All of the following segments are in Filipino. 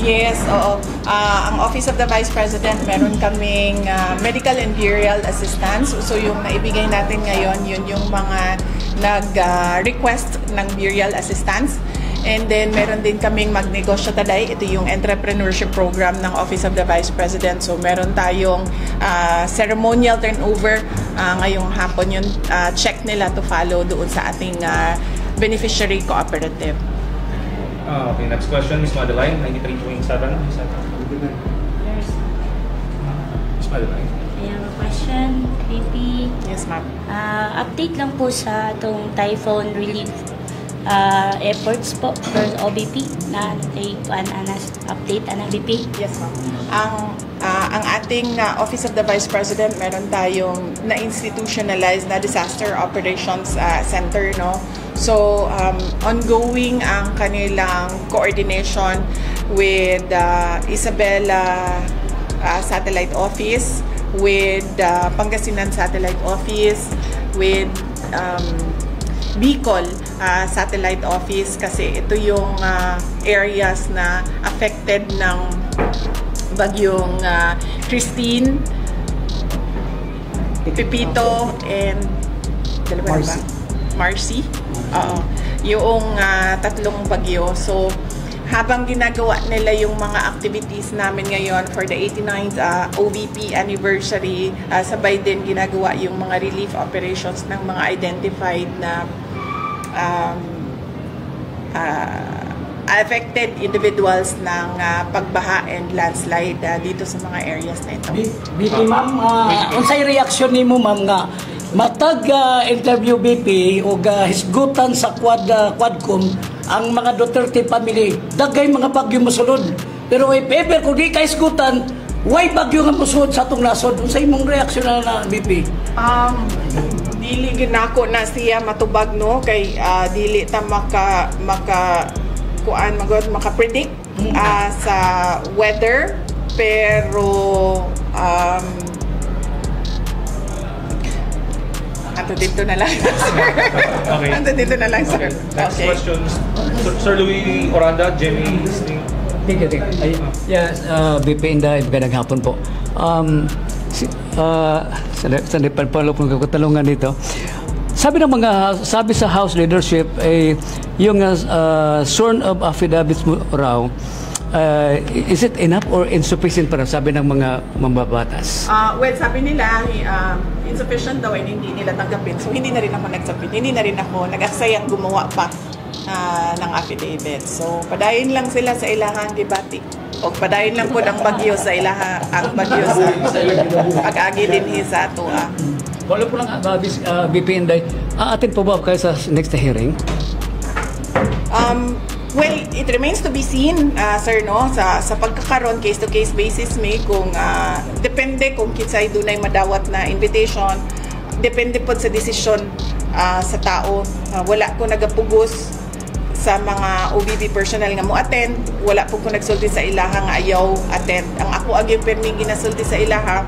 Yes, oo. Ang Office of the Vice President, meron kaming medical and burial assistance. So yung naibigay natin ngayon, yun yung mga nag-request ng burial assistance. And then meron din kaming Magnegosyo Taday. Ito yung entrepreneurship program ng Office of the Vice President. So meron tayong ceremonial turnover. Ngayong hapon yun, check nila to follow doon sa ating beneficiary cooperative. Okay, next question, Ms. Madeline, 93.7. Ms. Madeline. I have a question, VP. Yes, ma'am. Update lang po sa itong typhoon relief efforts po for OBP na update ang VP. Yes, ma'am. Ang ating Office of the Vice President, meron tayong na-institutionalized na Disaster Operations Center, no? So, ongoing ang kanilang coordination with Isabela Satellite Office, with Pangasinan Satellite Office, with Bicol Satellite Office, kasi ito yung areas na affected ng bagyong Christine, Pepito, and Marcy. Yung tatlong bagyo. So, habang ginagawa nila yung mga activities namin ngayon for the 89th OVP anniversary, sabay din ginagawa yung mga relief operations ng mga identified na affected individuals ng pagbaha and landslide dito sa mga areas na ito. BP, ma'am, unsay reaksyon nimo, ma'am, nga matag interview BP o hisgutan sa Quadcom ang mga Duterte family, dagay mga bagyo mosulod. Pero if ever kung di ka hisgutan, why bagyo nga mosulod sa atong nasod? Unsay imong reaksyon na BP? Dili ginako na siya matubag, no, kay dili ta maka-predict sa weather, pero ato dito na lang, sir. Okay. Ato dito na lang, sir. Next Okay. question, Sir Louis Oranda, Jimmy Sting. Thank you. Yes, BP Inday, magandang hapon po. Sa palo po katalungan dito. Sabi sa House leadership ay yung sworn of affidavits mo raw, is it enough or insufficient para sabi ng mga mambabatas? Well, sabi nila insufficient daw and hindi nila tanggapin. So hindi na rin ako nagsabit. Hindi na rin ako nag-aksayang gumawa pa ng affidavit. So padayon lang sila sa ilahang debate. O padayon lang po ang bagyo sa ang bagyo sa pag-agi din sa ato. Wala po lang, BP Inday, atin po ba kayo sa next hearing? Well, it remains to be seen, sir, no? Sa pagkakaroon, case-to-case basis may kung depende kung kinsay dunay madawat na invitation, depende po sa desisyon sa tao. Wala ko nagapugos sa mga OVP personnel nga mo attend, wala po ko nagsulti sa ilaha nga ayaw attend. Ang ako agi permi ginasulti sa ilaha,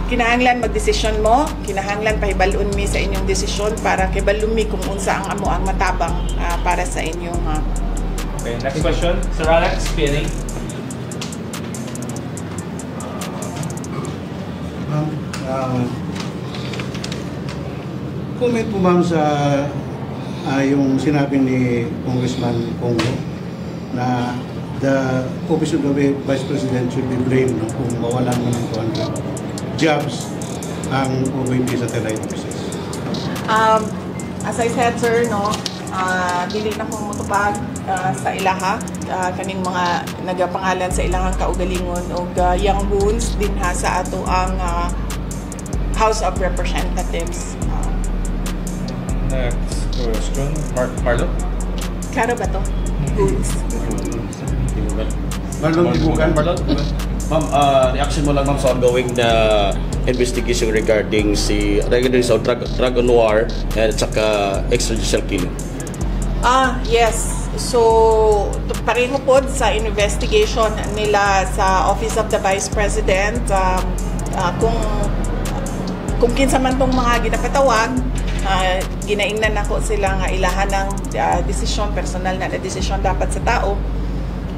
kinahanglan magdesisyon mo, kinahanglan pahibalun mi sa inyong desisyon para kibalun mi kung unsa ang amo ang matabang para sa inyong Okay, next question, Sir Alex, PNA. Comment po, ma'am, sa yung sinabi ni Congressman Pongo na the Office of the Vice President should be blamed, no, kung mawalan mo ng 200 jobs ang OVP satellite offices. As I said, sir, no, dili na kong mutupag sa ilaha, kaning mga nagapangalan sa ilahang kaugalingon o young wounds din ha sa ato ang House of Representatives. Next question, Marlon. Klaro ba to? Wounds. Marlon Tibukan. Ma'am, reaction mo lang, ma'am, sa ongoing na investigation regarding sa drug on war at saka extrajudicial killing. Yes. So, pareho po sa investigation nila sa Office of the Vice President, kung kinsa man tong mga ginapatawag, ginaingnan ako sila nga ilahan ng desisyon, personal na desisyon dapat sa tao.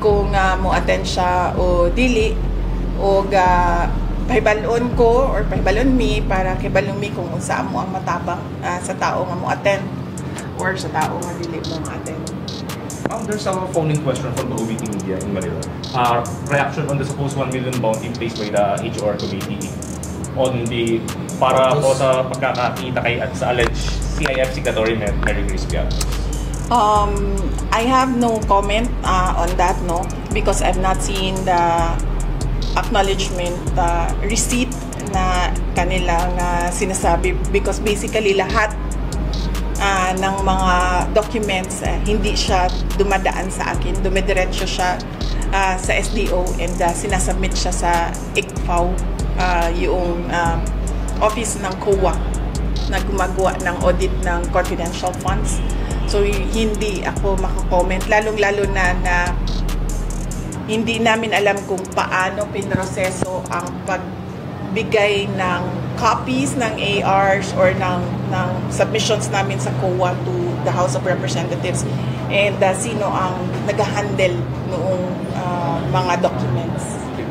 kung mo attend siya o dili o pahibalon ko or pahibalon mi para kibalon mi kung unsa mo ang matabang sa tao nga mo attend or sa tao nga dili mo attend. There's a phone-in question from the OVP media in Manila. Reaction on the supposed 1 million bounty placed by the HR committee on the para po sa pagkakakita kay at sa alleged CIF signatory Mary Grace Piatos. I have no comment on that, no, because I've not seen the acknowledgement receipt na kanilang sinasabi, because basically lahat ng mga documents hindi siya dumadaan sa akin, dumidiretso siya sa SDO and sinasubmit siya sa ICFAO, yung office ng COA na gumagawa ng audit ng confidential funds. So hindi ako makakomment, lalong-lalo na hindi namin alam kung paano pinroseso ang pagbigay ng copies ng ARs or ng submissions namin sa COA to the House of Representatives, and sino ang nag-handle noong mga documents.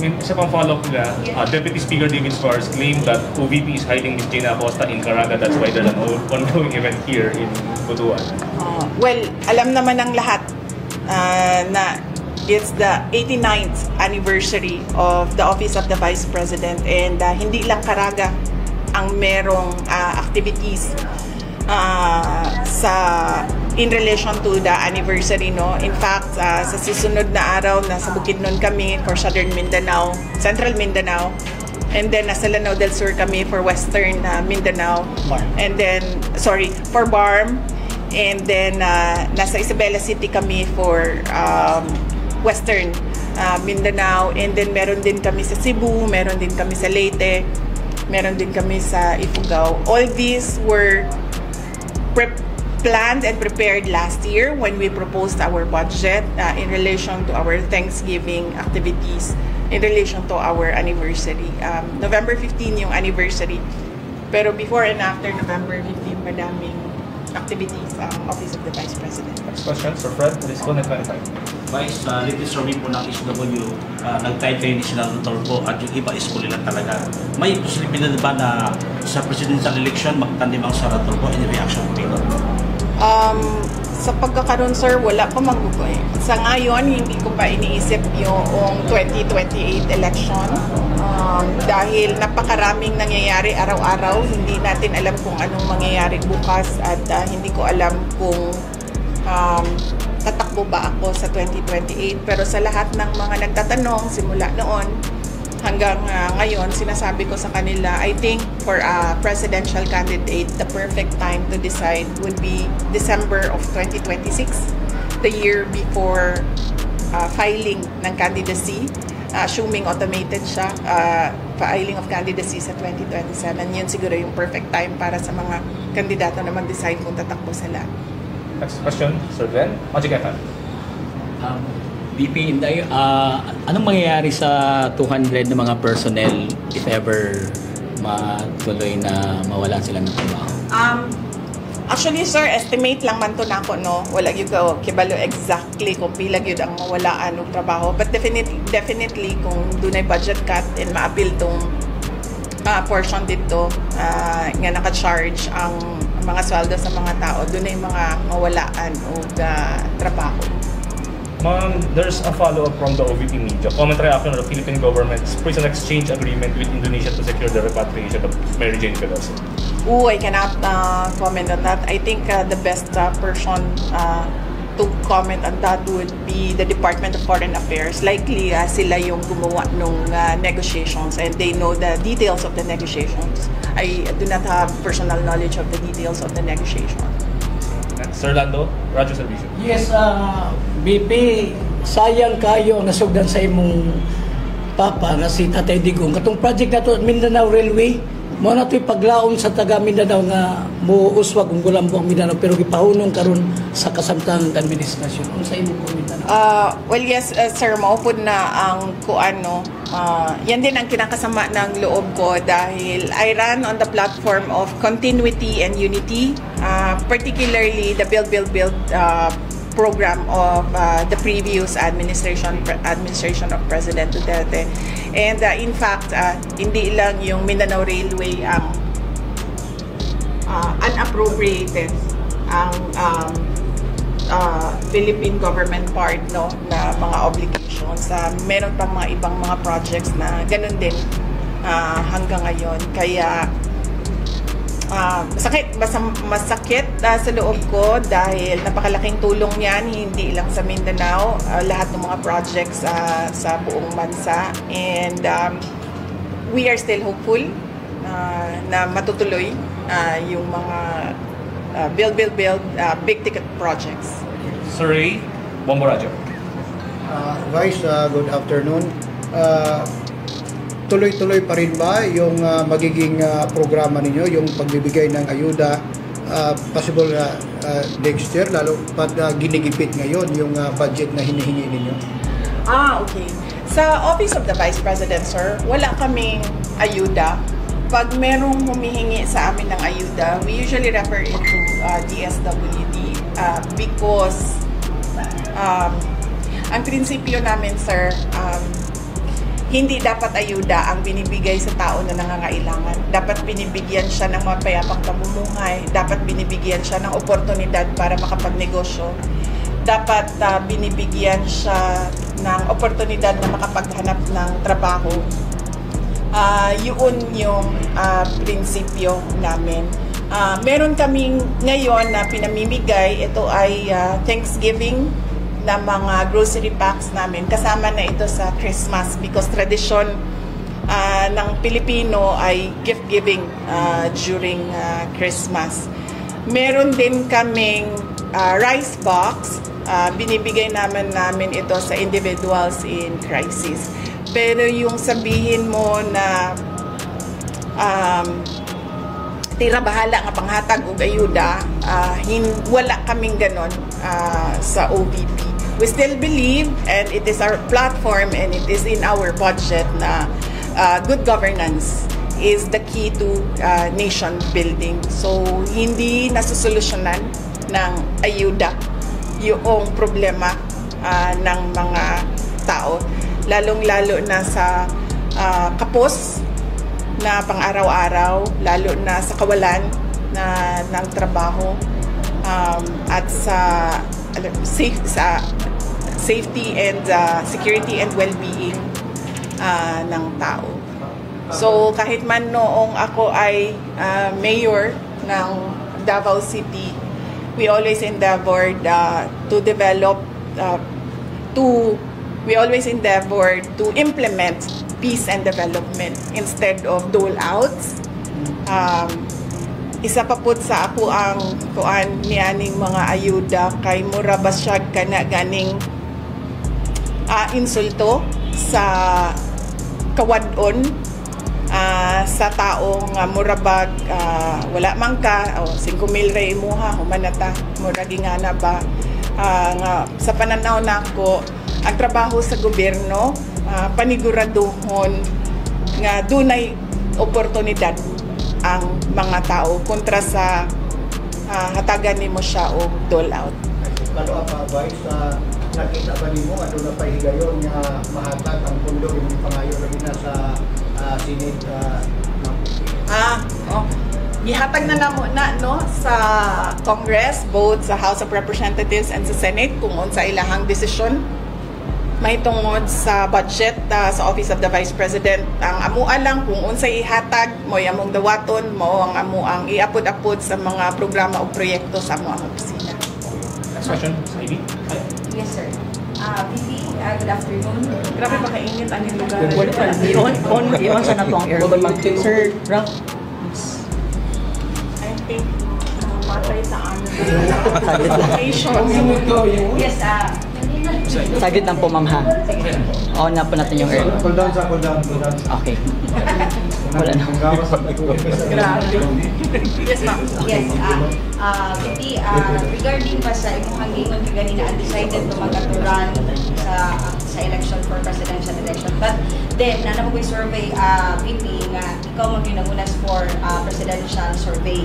Isa pang follow-up nila, Deputy Speaker David Suarez claimed that OVP is hiding with Gina Acosta in Caraga. That's why there's an ongoing event here in Butuan. Well, alam naman ng lahat na it's the 89th anniversary of the Office of the Vice President, and hindi lang Caraga ang merong activities in relation to the anniversary, no. In fact, sa susunod na araw nasa Bukidnon kami for Southern Mindanao, Central Mindanao, and then nasa Lanao del Sur kami for Western Mindanao, and then for BARM, and then nasa Isabela City kami for Western Mindanao, and then meron din kami sa Cebu, meron din kami sa Leyte, meron din kami sa Ifugao. All these were planned and prepared last year when we proposed our budget in relation to our Thanksgiving activities, in relation to our anniversary. November 15 yung anniversary, pero before and after November 15, madaming activities ang Office of the Vice President. Next question, Sir Fred, please go na 25. Vice, latest survey po ng SW, nag-tie kayo ni Senador Torpo at yung iba is huli lang talaga. May posibilidad ba na sa presidential election magtandim ang Senador Torpo? Any reaction po dito? Sa pagkakaroon, sir, wala pa magugoy. Sa ngayon, hindi ko pa iniisip yung 2028 election dahil napakaraming nangyayari araw-araw. Hindi natin alam kung anong mangyayari bukas at hindi ko alam kung tatakbo ba ako sa 2028. Pero sa lahat ng mga nagtatanong simula noon hanggang ngayon, sinasabi ko sa kanila, I think for a presidential candidate, the perfect time to decide would be December of 2026, the year before filing ng candidacy, assuming automated siya, filing of candidacy sa 2027. Yun siguro yung perfect time para sa mga kandidato na mag-decide kung tatakbo sila. Next question, Sir Glenn, Magic FM. VP Inday, anong mangyayari sa 200 na mga personnel if ever matuloy na mawalan sila ng trabaho? Actually, sir, estimate lang man to nako, no. Wala gyud ko kibalo exactly kung pila gyud ang mawalaan og trabaho, but definitely kung dunay budget cut and ma-appeal tong portion dito nga naka-charge ang mga sweldo sa mga tao, dunay mga mawalaan og trabaho. There's a follow-up from the OVP media. Comment reaction of the Philippine government's prison exchange agreement with Indonesia to secure the repatriation of Mary Jane Pelosi. I cannot comment on that. I think the best person to comment on that would be the Department of Foreign Affairs. Likely sila yung gumawa nung negotiations and they know the details of the negotiations. I do not have personal knowledge of the details of the negotiation. Sir Lando, Radyo Servicio. Yes, BP, sayang kayo ang nasugdan sa imong papa nga si Tatay Digong. Katong project na to, Mindanao Railway, mo na ito'y paglaom sa taga Mindanao nga muuswag kung gulambo ang Mindanao pero gipahunong karon sa kasamtang administrasyon. Kung sa imo po Mindanao? Well, yes, sir, maupod na ang kuano. Yan din ang kinakasama ng loob ko dahil I run on the platform of continuity and unity, particularly the Build program of the previous administration of President Duterte. And in fact, hindi lang yung Mindanao Railway ang unappropriated ang Philippine government part, no, na mga obligations. Meron pang mga ibang mga projects na ganun din hanggang ngayon. Kaya masakit sa loob ko dahil napakalaking tulong yan, hindi lang sa Mindanao, lahat ng mga projects sa buong bansa. And we are still hopeful na matutuloy yung mga build big ticket projects. Sir Ray, Bomboradio. Vice, good afternoon. Tuloy-tuloy pa rin ba yung magiging programa ninyo, yung pagbibigay ng ayuda possible next year, lalo pag ginigipit ngayon yung budget na hinihingi ninyo? Okay. Sa Office of the Vice President, sir, wala kaming ayuda. Pag merong humihingi sa amin ng ayuda, we usually refer it to DSWD because ang prinsipyo namin, sir, hindi dapat ayuda ang binibigay sa tao na nangangailangan. Dapat binibigyan siya ng mapayapang pamumuhay. Dapat binibigyan siya ng oportunidad para makapagnegosyo. Dapat binibigyan siya ng oportunidad na makapaghanap ng trabaho. Yun yung prinsipyo namin. Meron kaming ngayon na pinamimigay. Ito ay Thanksgiving na mga grocery packs namin. Kasama na ito sa Christmas because tradisyon ng Pilipino ay gift giving during Christmas. Meron din kaming rice box. Binibigay namin ito sa individuals in crisis. Pero yung sabihin mo na tira bahala nga panghatag og ayuda, wala kaming ganon sa OVP. We still believe, and it is our platform and it is in our budget, na good governance is the key to nation building. So hindi nasusolusyonan ng ayuda yung problema ng mga tao, lalong-lalo na sa kapos na pang-araw-araw, lalo na sa kawalan ng trabaho, at sa safety and security and well-being ng tao. So kahit man noong ako ay mayor ng Davao City, we always endeavored to implement peace and development instead of dole-outs. Isa pa po sa ako ang kuan nianing mga ayuda kay mura basyag kana ganing insulto sa kawadon sa taong murabag wala man ka 5,000 ra imuha humanata mura gingana ba nga sa pananaw nako ang trabaho sa gobyerno paniguraduhon nga dunay oportunidad ang mga tao kontra sa hatagan nimo siya og dole out. Kano pa Vice, nakita ba nimo ano na pahigayon nga mahatag ang pundo yung pangayo lagi na sa Senate? Gihatag na namo na no sa Congress, both sa House of Representatives and sa Senate kung unsa ilahang desisyon may tungod sa budget sa Office of the Vice President. Ang amua lang kung unsay ihatag mo among dawaton mo ang amuang iapod-apod sa mga programa o proyekto sa amuang opisina. Next question, Ivy. Yes, sir. VP, good afternoon. Grabe ba kainit ang lugar? On sa na po ang aircon. Sir, Ralph. I think matay sa ano. Yes, saglit lang po, ma'am, ha? On na po natin yung air. Cool down. Okay. Wala na. Grabe. Yes, ma'am. Yes, VP, regarding pa sa imuhang gingon kanina undecided to magaturan sa election for presidential election. But then, na mo survey, VP, nga ikaw magyunagunas for presidential survey.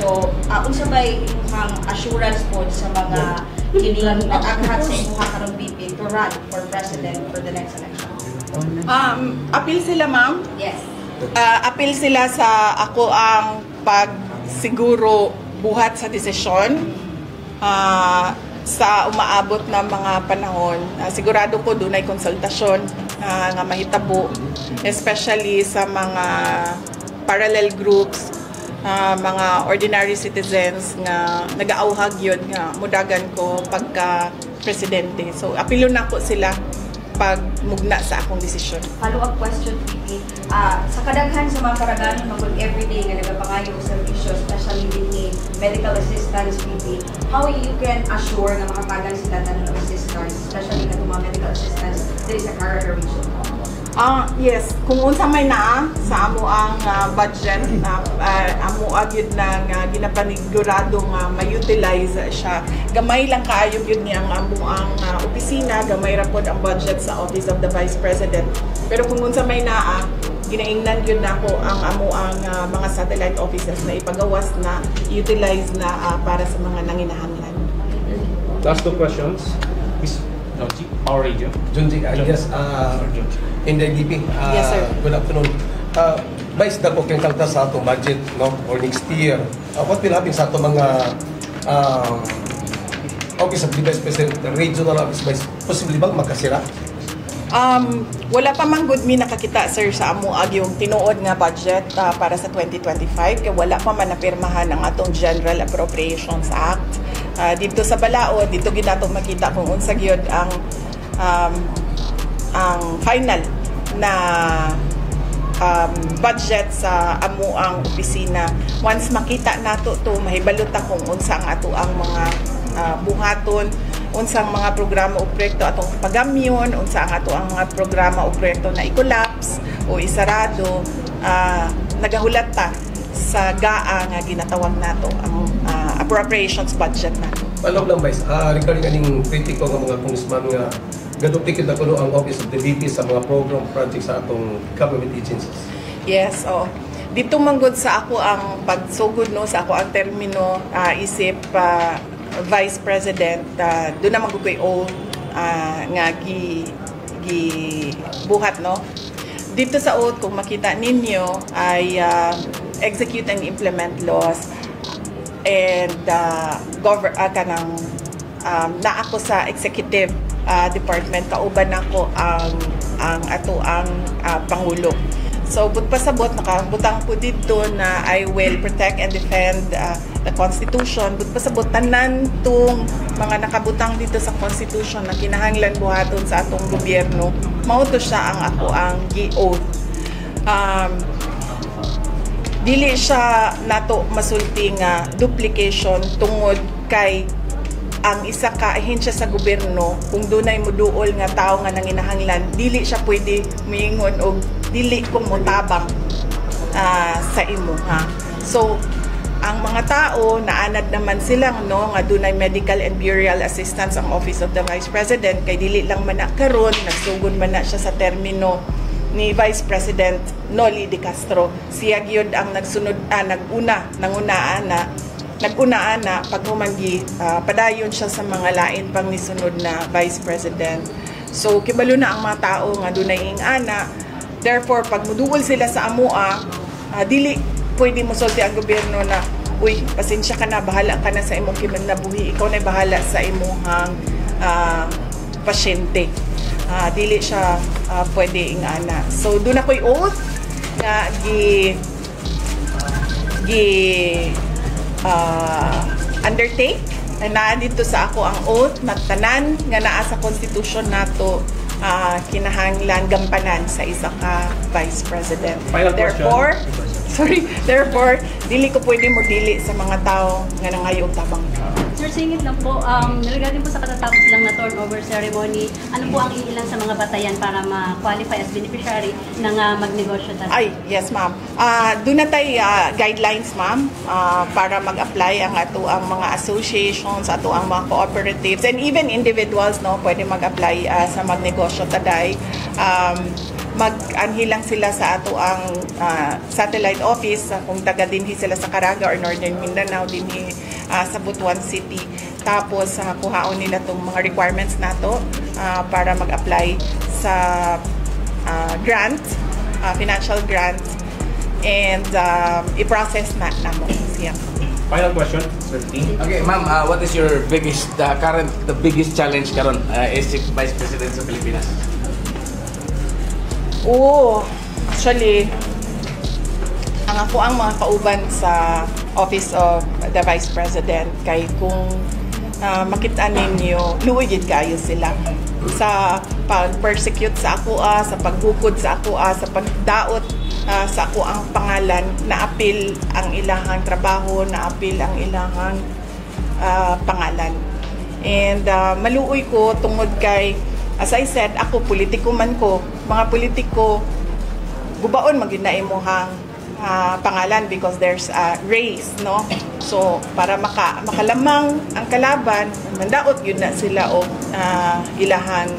So, unsa ba imuhang assurance po sa mga kining nag-aghat sa imuha karong VP to run for president for the next election? Appeal sila, ma'am. Yes. Appeal sila sa ako ang pagsiguro buhat sa desisyon sa umaabot na mga panahon. Sigurado ko doon ay konsultasyon nga mahitabo, especially sa mga parallel groups, mga ordinary citizens nga nag-aauhag yun nga mudagan ko pagka presidente. So apilo na ko sila pag mugna sa akong desisyon. Follow-up question, VP. Sa kadaghan sa mga karagahan magod everyday nga nagapangayo sa servisyo, especially with medical assistance, VP, how you can assure nga makatagan sila tanan ng assistance, especially nga mga medical assistance diri sa Carrera region? Yes, kung unsa may naa sa amo ang budget na amo agyud na ginapanigurado nga ma-utilize siya. Gamay lang kaayo gyud niya ang amo ang opisina, gamay ra pod ang budget sa Office of the Vice President. Pero kung unsa may naa, ginaingnan gyud nako ang amo ang mga satellite offices na ipagawas na utilize na para sa mga nanginahanglan. Last two questions. Miss Jonji, Power Radio. Junji, yes, in the DP. Yes, sir. Good afternoon. Vice, dako kang kalta sa atong budget, no, for next year. What will happen sa atong mga Office of the Vice President, regional office vice, possibly bang makasira? Wala pa man good mi nakakita, sir, sa amo yung tinuod nga budget para sa 2025 kay wala pa man napirmahan ang atong General Appropriations Act. Dito sa balaod, dito ginato makita kung unsa gyud ang final na budget sa amo ang opisina. Once makita nato to, mahibalo ta kung unsa ang ato ang mga buhaton, unsang mga programa o proyekto atong pagamyon, unsa ang ato ang mga programa o proyekto na i-collapse o isarado. Nagahulat ta sa GAA nga ginatawag nato ang appropriations budget nato. Alam lang, Vice, regarding aning kritiko ng mga congressman nga gadupikit na kuno ang Office of the VP sa mga program projects sa atong government agencies. Yes, dito manggod sa ako ang pagsugod no sa ako ang termino isip Vice President, doon naman ko ko'y oath nga buhat, no? Dito sa oath, kung makita ninyo, ay execute and implement laws and na ako sa executive department, kauban ako ang ato ang Pangulo. So, but pasabot, nakabutang po dito na I will protect and defend the Constitution. But pasabot, tanan tong mga nakabutang dito sa Constitution na kinahanglan buhaton sa atong gobyerno, mauto siya ang ako ang gi-oath. Dili siya nato masulti nga duplication tungod kay ang isa ka ahensya sa gobyerno, kung dunay moduol nga tao nga nanginahanglan, dili siya pwede miingon og dili kong mutabang sa imo, ha. So ang mga tao naanad naman silang no nga dunay medical and burial assistance ang Office of the Vice President kay dili lang man na karon nagsugod man na siya sa termino ni Vice President Noli De Castro. Siya gyud ang nagsunod nangunaan na paghumangi padayon siya sa mga lain pang nisunod na Vice President. So kibalo na ang mga tao nga dunay ingana. Therefore, pag muduol sila sa amoa, dili pwede mo sulti ang gobyerno na, uy, pasensya ka na, bahala ka na sa imong kinabuhi, ikaw na bahala sa imong pasyente. Dili siya pwede ingana. So, doon ako'y oath na undertake na dito sa ako ang oath na tanan nga naa sa Constitution nato kinahanglan gampanan sa isa ka Vice President. Therefore, dili ko pwede mo dili sa mga tao nga nangayong tabang. Sir, singit lang po, regarding po sa katatapos lang na turnover ceremony, ano po ang ilan sa mga batayan para ma-qualify as beneficiary ng magnegosyo tayo? Ay, yes ma'am. Doon na tayo guidelines ma'am para mag-apply ang ato ang mga associations, ato ang mga cooperatives, and even individuals no pwede mag-apply sa magnegosyo taday. Mag-anhi lang sila sa ato ang satellite office kung taga dinhi sila sa Caraga or Northern Mindanao dinhi sa Butuan City. Tapos kuhaon nila tong mga requirements nato para mag-apply sa grant, financial grant, and i-process na mo siya. Final question, Sir T. Okay, ma'am, what is your biggest, the biggest challenge karon as Vice President sa Pilipinas? Actually, ang ako ang mga kauban sa Office of the Vice President kay kung makita ninyo, luwigid kayo sila sa pag-persecute sa ako, sa paghukod sa ako, sa pagdaot sa ako ang pangalan, na-appeal ang ilahang trabaho, na-appeal ang ilahang pangalan. And maluoy ko tungod kay, as I said, ako politiko man ko, mga politiko, gubaon maginaimohang pangalan because there's a race, no? So, para makalamang ang kalaban, mandaot yun na sila o ilahang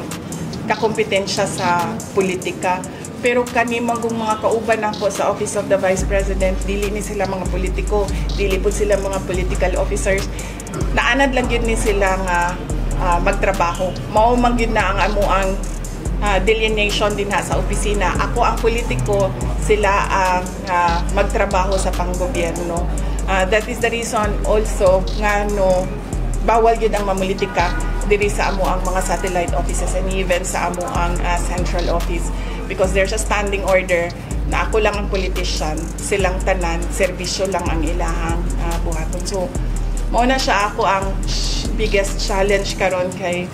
kakompetensya sa politika. Pero kanimang mga kauban ako sa Office of the Vice President, dili ni sila mga politiko, dili po sila mga political officers. Naanad lang yun ni sila nga magtrabaho. Mao man yun na ang amuang delineation din sa opisina. Ako ang politiko, sila ang magtrabaho sa panggobyerno. That is the reason also nga no, bawal yun ang mamulitika diri sa amo ang mga satellite offices and even sa amo ang central office. Because there's a standing order na ako lang ang politician, silang tanan, serbisyo lang ang ilahang buhaton. So, muna siya ako ang biggest challenge karon kay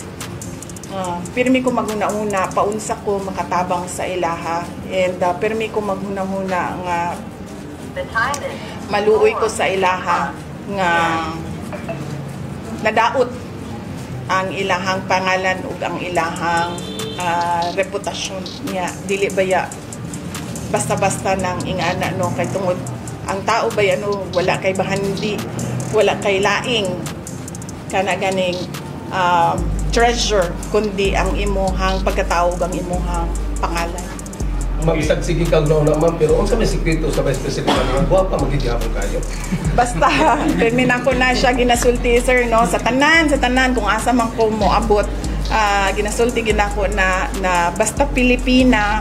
pirmi ko maghuna-una, paunsa ko makatabang sa ilaha, and pirmi ko maghuna-huna nga maluoy ko sa ilaha nga nadaot ang ilahang pangalan ug ang ilahang reputasyon niya. Dili baya basta-basta nang ingana no, kay tungod ang tao baya no, wala kay bahandi, wala kay laing kana ganing treasure kundi ang imuhang pagkatao ang imuhang pangalan. Mag-isag sige kang na ma'am, pero unsa may sikreto sa Vice President nga guwapa magigihapon kayo? Basta terminan ko na siya ginasulti sir no, sa tanan kung asa man ko moabot, ginasulti ginako na basta Pilipina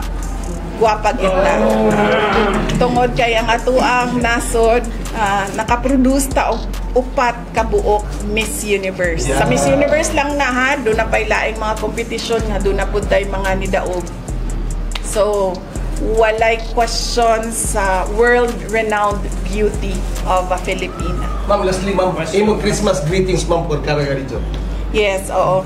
guwapa gid na. Tungod kay ang atuang nasod nakaproduce ta og upat ka buok Miss Universe. Sa Miss Universe lang na ha, do na pay laing mga kompetisyon nga do na pud tay mga nidaog. So walay question sa world-renowned beauty of a Filipina. Ma'am, lastly ma'am, imong Christmas greetings ma'am for Caraga Region. Yes, oo.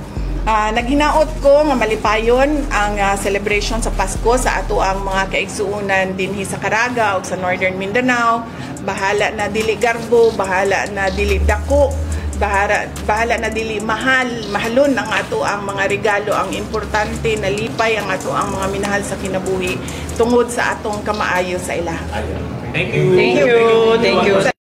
Naghinaot ko nga malipayon ang celebration sa Pasko sa ato ang mga kaigsuunan dinhi sa Caraga ug sa Northern Mindanao. Bahala na dili garbo, bahala na dili dako, bahala na dili mahalon ang ato ang mga regalo. Ang importante na lipay ang ato ang mga minahal sa kinabuhi tungod sa atong kamaayo sa ilaha. Thank you. Thank you.